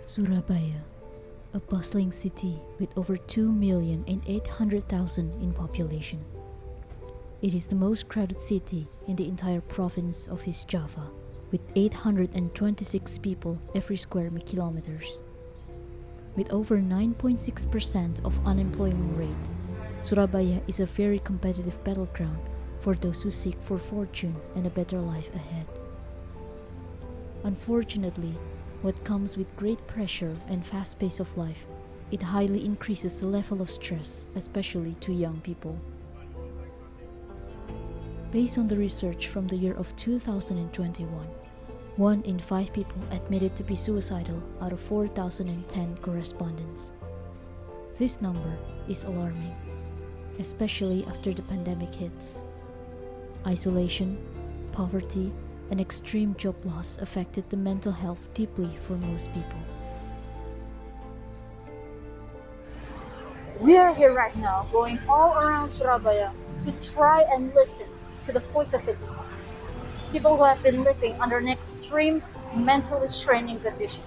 Surabaya, a bustling city with over 2,800,000 in population. It is the most crowded city in the entire province of East Java, with 826 people every square kilometers. With over 9.6% of unemployment rate, Surabaya is a very competitive battleground for those who seek for fortune and a better life ahead. Unfortunately, what comes with great pressure and fast pace of life, it highly increases the level of stress, especially to young people. Based on the research from the year of 2021, 1 in 5 people admitted to be suicidal out of 4,010 correspondents. This number is alarming, especially after the pandemic hits. Isolation, poverty, and extreme job loss affected the mental health deeply for most people. We are here right now, going all around Surabaya to try and listen to the voice of the people. People who have been living under an extreme mentally straining condition.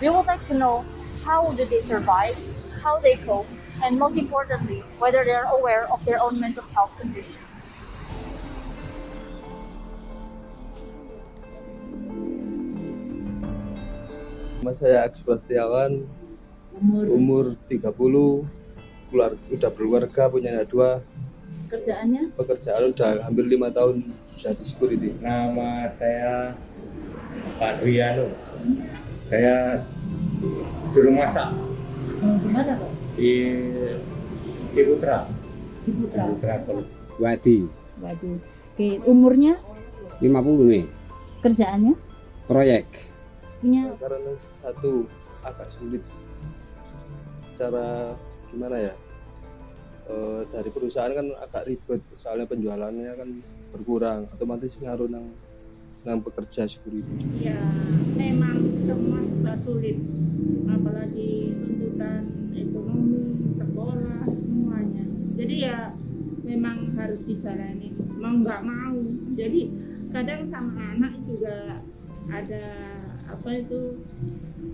We would like to know how do they survive, how they cope, and most importantly, whether they are aware of their own mental health conditions. Saya Agus Prastiawan, umur 30, udah berkeluarga, punya anak 2. Kerjaannya? Pekerjaan udah hampir 5 tahun sudah di security. Nama saya Pak Dwiano. Saya juru masak. Di mana, Pak? Di Ciputra. Ciputra. Wadi Waduh. Oke, umurnya? 50 nih, Kerjaannya? proyek. Punya Karena satu agak sulit cara gimana ya, dari perusahaan kan agak ribet, soalnya penjualannya kan berkurang, otomatis ngaruh nang pekerja security. Ya, memang semua sudah sulit, apalagi tuntutan ekonomi, sekolah, semuanya. Jadi ya memang harus dijalani, mau nggak mau. Jadi kadang sama anak juga ada apa itu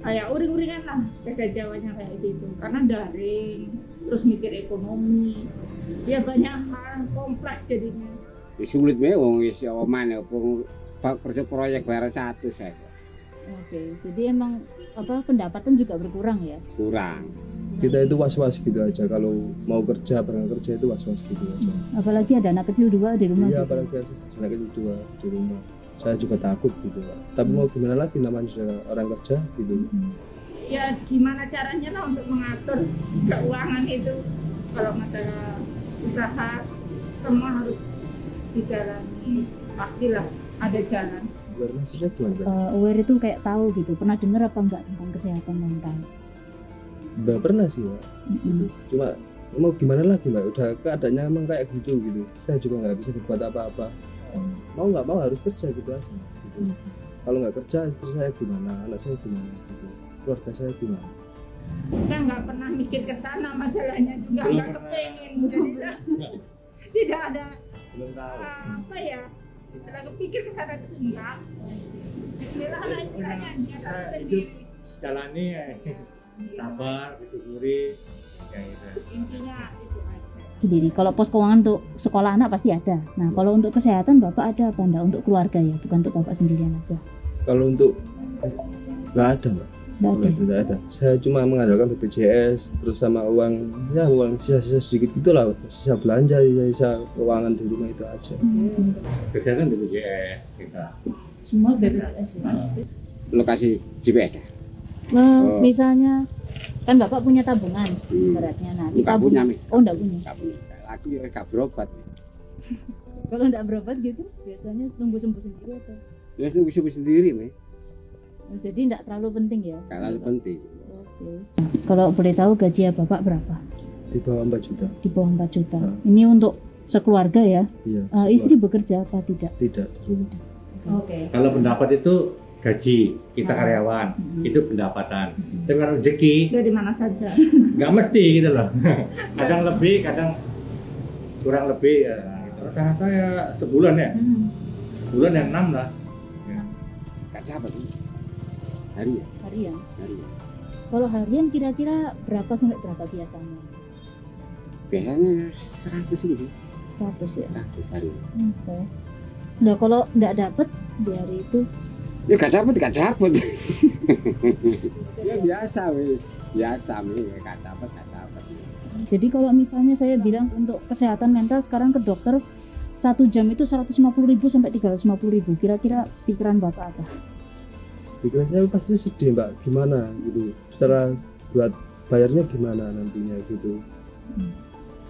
kayak uring-uringan lah bahasa Jawanya kayak gitu, karena daring, terus mikir ekonomi, ya banyak hal kompleks jadinya. Sulit wong wis oman kerja proyek bayar 1 saya. Oke, jadi emang pendapatan juga berkurang ya? Kurang. Kita itu was-was gitu aja, kalau mau kerja, berangkat kerja itu was-was gitu aja. Apalagi ada anak kecil 2 di rumah. Iya, gitu. apalagi ada anak kecil 2 di rumah. Saya juga takut gitu, Pak. Tapi mau gimana lagi, namanya sudah orang kerja gitu. Ya gimana caranya lah untuk mengatur keuangan itu. Kalau masalah usaha semua harus dijalani, pastilah ada jalan. Maksudnya gimana? Aware itu kayak tahu gitu, pernah dengar apa enggak tentang kesehatan mental? Udah pernah sih, Pak. Cuma mau gimana lagi, Mbak? Udah keadaannya emang kayak gitu. Saya juga nggak bisa berbuat apa-apa. Mau nggak mau harus kerja gitu aja. Gitu. Kalau nggak kerja, istri saya gimana, anak saya gimana, gitu. Keluarga saya gimana? Saya nggak pernah mikir ke sana, masalahnya juga nggak kepengen. Jadi tidak ada Belum tahu. apa ya, istilah kepikir ke sana itu enggak. Bismillah lah istilahnya, biasa sendiri. Jalani ya, sabar, disyukuri, ya gitu. Intinya itu aja. Sendiri. Kalau pos keuangan untuk sekolah anak pasti ada. Nah, kalau untuk kesehatan Bapak ada apa enggak untuk keluarga ya, bukan untuk Bapak sendirian aja? Kalau untuk nggak ada, Mbak. Enggak ada. Tidak ada. Saya cuma mengandalkan BPJS, terus sama uang sisa-sisa sedikit gitulah, sisa belanja, sisa keuangan di rumah itu aja. Kesehatan BPJS kita. Semua BPJS ya. Lokasi GPS ya. Misalnya kan Bapak punya tabungan beratnya. Nah, di Enggak punya, Mi. Oh, enggak punya. Enggak punya. Aku ya enggak berobat. Kalau enggak berobat gitu, biasanya tunggu sembuh sendiri atau? Ya sembuh sendiri, Mi. Jadi enggak terlalu penting ya? Enggak terlalu penting. Oke. Kalau boleh tahu gaji Bapak berapa? Di bawah 4 juta. Di bawah 4 juta. Ini untuk sekeluarga ya? Iya. Istri bekerja apa tidak? Tidak di rumah. Oke. Kalau pendapat itu gaji, kita karyawan, itu pendapatan. Tapi kalau rezeki, Dari mana saja. nggak mesti gitu loh. Kadang lebih, kadang kurang lebih ya. Gitu. Rata-rata ya sebulan ya, sebulan yang 6 lah. Gak dapat nih. Hari ya? harian. Hari ya. Kalau harian kira-kira berapa sampai berapa biasanya? Biasanya 100 ini sih. 100 ya. 100 hari. Oke. Nah kalau nggak dapet di hari itu, Ya gak dapat. Ya biasa wis. Biasa wis gak dapat. jadi kalau misalnya saya bilang untuk kesehatan mental sekarang ke dokter 1 jam itu 150.000 sampai 350.000. Kira-kira pikiran Bapak apa? Pikiran saya pasti sedih mbak, gimana gitu, secara buat bayarnya gimana nantinya gitu.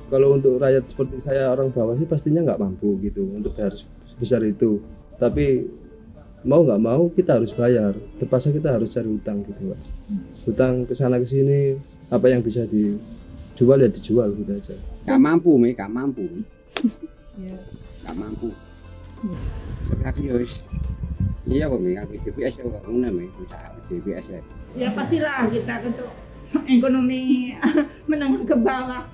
Kalau untuk rakyat seperti saya orang bawah sih pastinya nggak mampu gitu untuk bayar sebesar itu, tapi mau nggak mau kita harus bayar, terpaksa kita harus cari utang gitu mbak. Utang kesana kesini, apa yang bisa dijual ya dijual gitu aja. Gak mampu. Ya. Gak mampu. Tapi wis. Iya kok aku GPS kok ngono usaha GPS. Ya pastilah kita untuk ekonomi menengah ke bawah.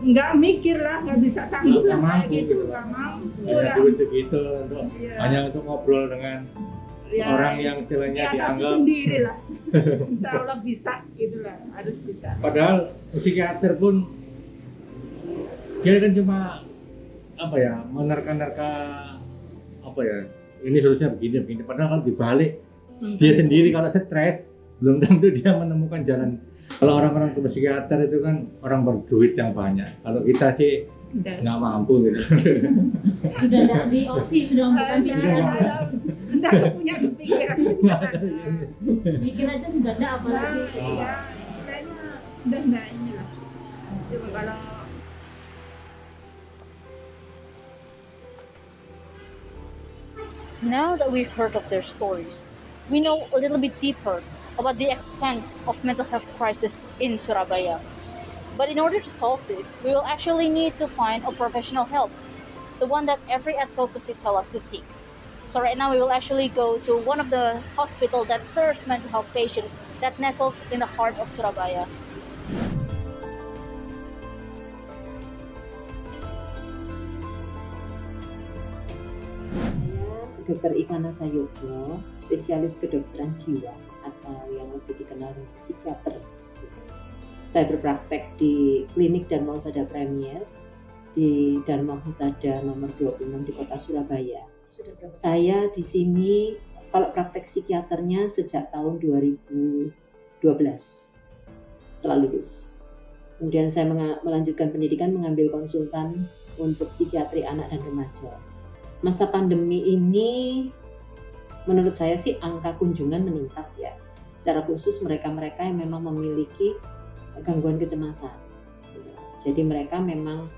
Nggak mikir lah, nggak bisa sanggup lah kayak gitu, nggak mampu Hanya lah. duit segitu untuk Iya. hanya untuk ngobrol dengan Ya, orang yang istilahnya diatasi dianggap. sendiri lah. Insya Allah bisa, gitulah, harus bisa. Padahal psikiater pun dia kan cuma apa ya, menerka-nerka apa ya, ini solusinya begini. Padahal kalau dibalik dia sendiri kalau stres belum tentu dia menemukan jalan. Kalau orang-orang ke psikiater itu kan orang berduit yang banyak. Kalau kita sih nggak mampu gitu. Sudah ada di opsi, sudah bukan pilihan. Enggak punya kepikiran. Mikir aja sudah ada, apalagi Ya, kayaknya sudah enggak inilah. Coba kalau Now that we've heard of their stories, we know a little bit deeper about the extent of mental health crisis in Surabaya. But in order to solve this, we will actually need to find a professional help, the one that every advocacy tells us to seek. So right now we will actually go to one of the hospitals that serves mental health patients that nestles in the heart of Surabaya. Dr. Ivana Sayogo, spesialis kedokteran jiwa atau yang lebih dikenal psikiater. Saya berpraktek di klinik Dharma Husada Premier di Dharma Husada nomor 26 di kota Surabaya. Saya di sini kalau praktek psikiaternya sejak tahun 2012 setelah lulus. Kemudian saya melanjutkan pendidikan mengambil konsultan untuk psikiatri anak dan remaja. Masa pandemi ini menurut saya sih angka kunjungan meningkat ya. Secara khusus mereka-mereka yang memang memiliki gangguan kecemasan. Jadi mereka memang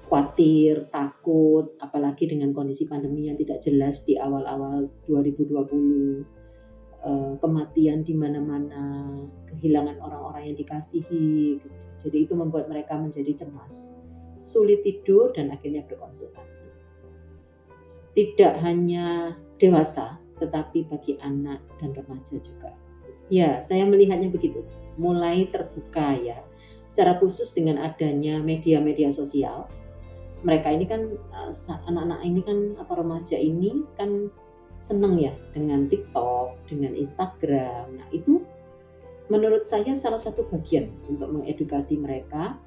khawatir, takut, apalagi dengan kondisi pandemi yang tidak jelas di awal-awal 2020. Kematian di mana-mana, kehilangan orang-orang yang dikasihi. Jadi itu membuat mereka menjadi cemas, sulit tidur dan akhirnya berkonsultasi. Tidak hanya dewasa, tetapi bagi anak dan remaja juga. Ya, saya melihatnya begitu. Mulai terbuka ya, secara khusus dengan adanya media-media sosial. Mereka ini kan, anak-anak ini kan, atau remaja ini kan seneng ya dengan TikTok, dengan Instagram. Nah itu menurut saya salah satu bagian untuk mengedukasi mereka.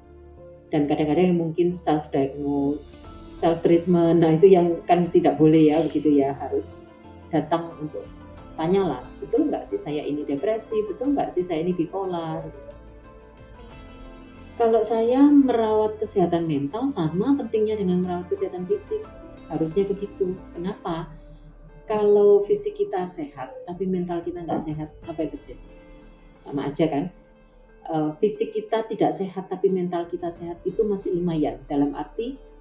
Dan kadang-kadang yang mungkin self-diagnose, self-treatment, nah itu yang kan tidak boleh ya begitu ya, harus datang untuk tanyalah, betul nggak sih saya ini depresi, betul nggak sih saya ini bipolar. Kalau saya merawat kesehatan mental sama pentingnya dengan merawat kesehatan fisik, harusnya begitu. Kenapa? Kalau fisik kita sehat, tapi mental kita nggak sehat, apa yang terjadi? Sama aja kan? Fisik kita tidak sehat, tapi mental kita sehat, itu masih lumayan. Dalam arti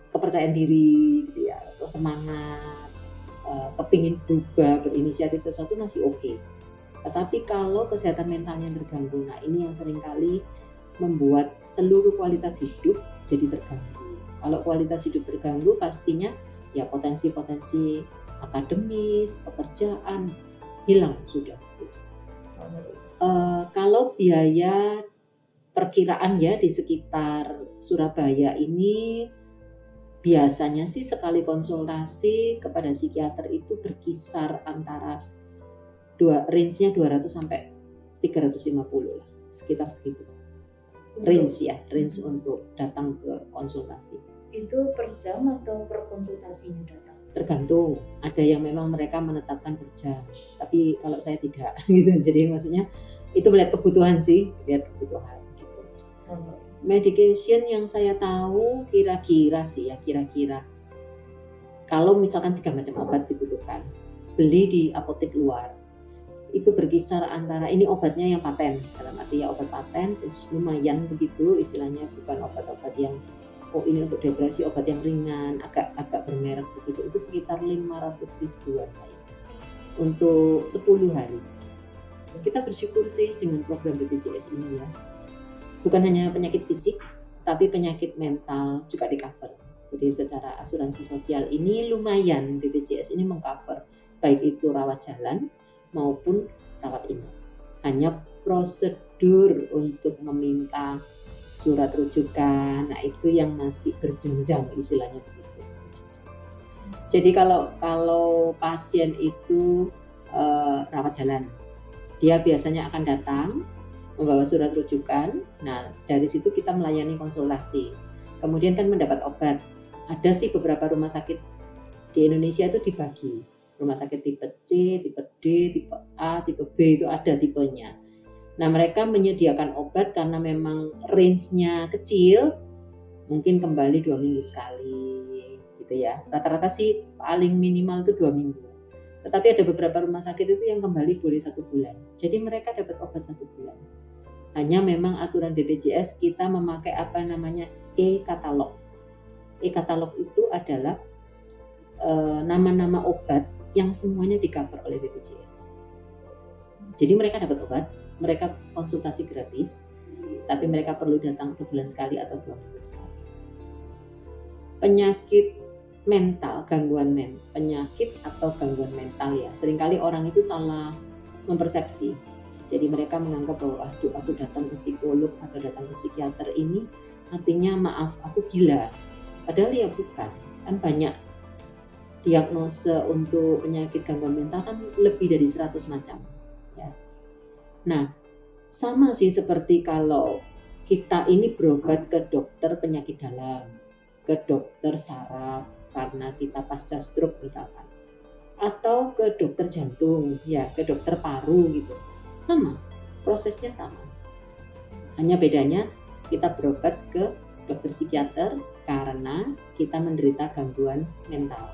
kepercayaan diri, gitu ya, atau semangat, kepingin berubah, berinisiatif sesuatu masih oke. Tetapi kalau kesehatan mentalnya terganggu, nah ini yang seringkali membuat seluruh kualitas hidup jadi terganggu. Kalau kualitas hidup terganggu, pastinya ya potensi-potensi akademis, pekerjaan hilang sudah. Kalau biaya perkiraan ya di sekitar Surabaya ini biasanya sih sekali konsultasi kepada psikiater itu berkisar antara range-nya 200 sampai 350 lah, sekitar segitu. Range untuk datang ke konsultasi. Itu per jam atau per konsultasinya datang? Tergantung, ada yang memang mereka menetapkan per jam, tapi kalau saya tidak gitu. Jadi maksudnya itu melihat kebutuhan sih, lihat kebutuhan gitu. Medication yang saya tahu kira-kira kalau misalkan 3 macam obat dibutuhkan, beli di apotek luar itu berkisar antara, ini obatnya yang paten, dalam arti ya obat paten, terus lumayan begitu istilahnya, bukan obat-obat yang ini untuk depresi, obat yang ringan, agak bermerek begitu, itu sekitar 500 ribuan untuk 10 hari. Kita bersyukur sih dengan program BPJS ini ya. Bukan hanya penyakit fisik, tapi penyakit mental juga di cover. Jadi secara asuransi sosial ini lumayan, BPJS ini mengcover baik itu rawat jalan maupun rawat inap. Hanya prosedur untuk meminta surat rujukan, nah itu yang masih berjenjang istilahnya begitu. Jadi kalau pasien itu rawat jalan, dia biasanya akan datang membawa surat rujukan. Nah, dari situ kita melayani konsultasi. Kemudian kan mendapat obat. Ada sih beberapa rumah sakit di Indonesia itu dibagi. Rumah sakit tipe C, tipe D, tipe A, tipe B itu ada tipenya. Nah, mereka menyediakan obat karena memang range-nya kecil, mungkin kembali 2 minggu sekali gitu ya. Rata-rata sih paling minimal itu 2 minggu. Tetapi ada beberapa rumah sakit itu yang kembali boleh 1 bulan. Jadi mereka dapat obat 1 bulan. Hanya memang aturan BPJS kita memakai apa namanya e-katalog. E-katalog itu adalah nama-nama obat yang semuanya di cover oleh BPJS. Jadi mereka dapat obat, mereka konsultasi gratis, tapi mereka perlu datang sebulan sekali atau 2 minggu sekali. Penyakit mental, penyakit atau gangguan mental ya, seringkali orang itu salah mempersepsi. Jadi mereka menganggap bahwa aku datang ke psikolog atau datang ke psikiater ini artinya maaf aku gila. Padahal ya bukan. Kan banyak diagnosa untuk penyakit gangguan mental kan lebih dari 100 macam. Ya. Nah, sama sih seperti kalau kita ini berobat ke dokter penyakit dalam, ke dokter saraf karena kita pasca stroke misalkan, atau ke dokter jantung, ya ke dokter paru gitu. Sama, prosesnya sama. Hanya bedanya kita berobat ke dokter psikiater karena kita menderita gangguan mental.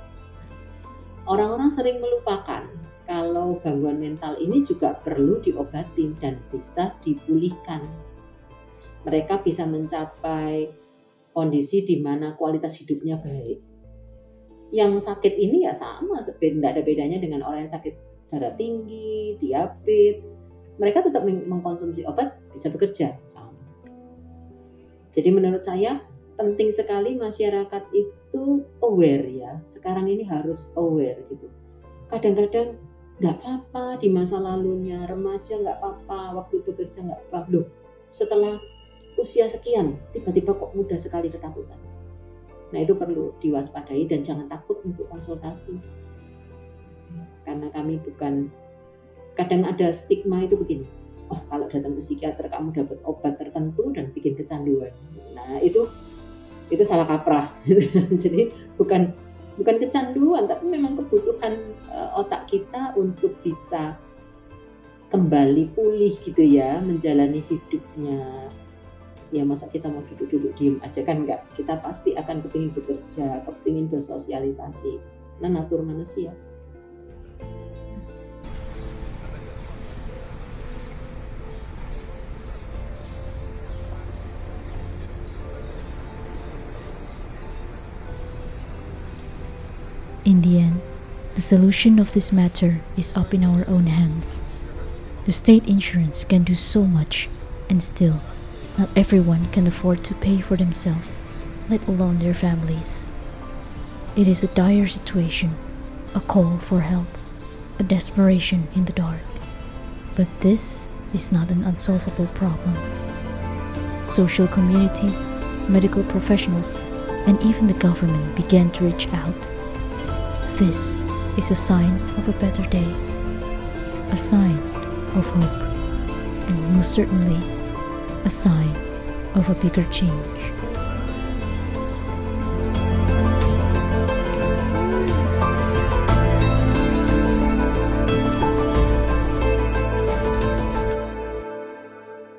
Orang-orang sering melupakan kalau gangguan mental ini juga perlu diobatin dan bisa dipulihkan. Mereka bisa mencapai kondisi di mana kualitas hidupnya baik. Yang sakit ini ya sama, tidak ada bedanya dengan orang yang sakit darah tinggi, diabetes. Mereka tetap mengkonsumsi obat, bisa bekerja sama. Jadi menurut saya penting sekali masyarakat itu aware ya. Sekarang ini harus aware gitu. Kadang-kadang nggak apa-apa di masa lalunya, remaja nggak apa-apa, waktu bekerja nggak apa-apa. Loh, setelah usia sekian, tiba-tiba kok mudah sekali ketakutan. Nah itu perlu diwaspadai dan jangan takut untuk konsultasi. Karena kami bukan, kadang ada stigma itu begini, oh kalau datang ke psikiater kamu dapat obat tertentu dan bikin kecanduan. Nah itu salah kaprah. Jadi bukan kecanduan, tapi memang kebutuhan otak kita untuk bisa kembali pulih gitu ya, menjalani hidupnya. Ya masa kita mau duduk-duduk diem aja kan enggak. Kita pasti akan kepingin bekerja, kepingin bersosialisasi. Nah natur manusia. In the end, the solution of this matter is up in our own hands. The state insurance can do so much, and still, not everyone can afford to pay for themselves, let alone their families. It is a dire situation, a call for help, a desperation in the dark. But this is not an unsolvable problem. Social communities, medical professionals, and even the government began to reach out. This is a sign of a better day, a sign of hope, and most certainly a sign of a bigger change.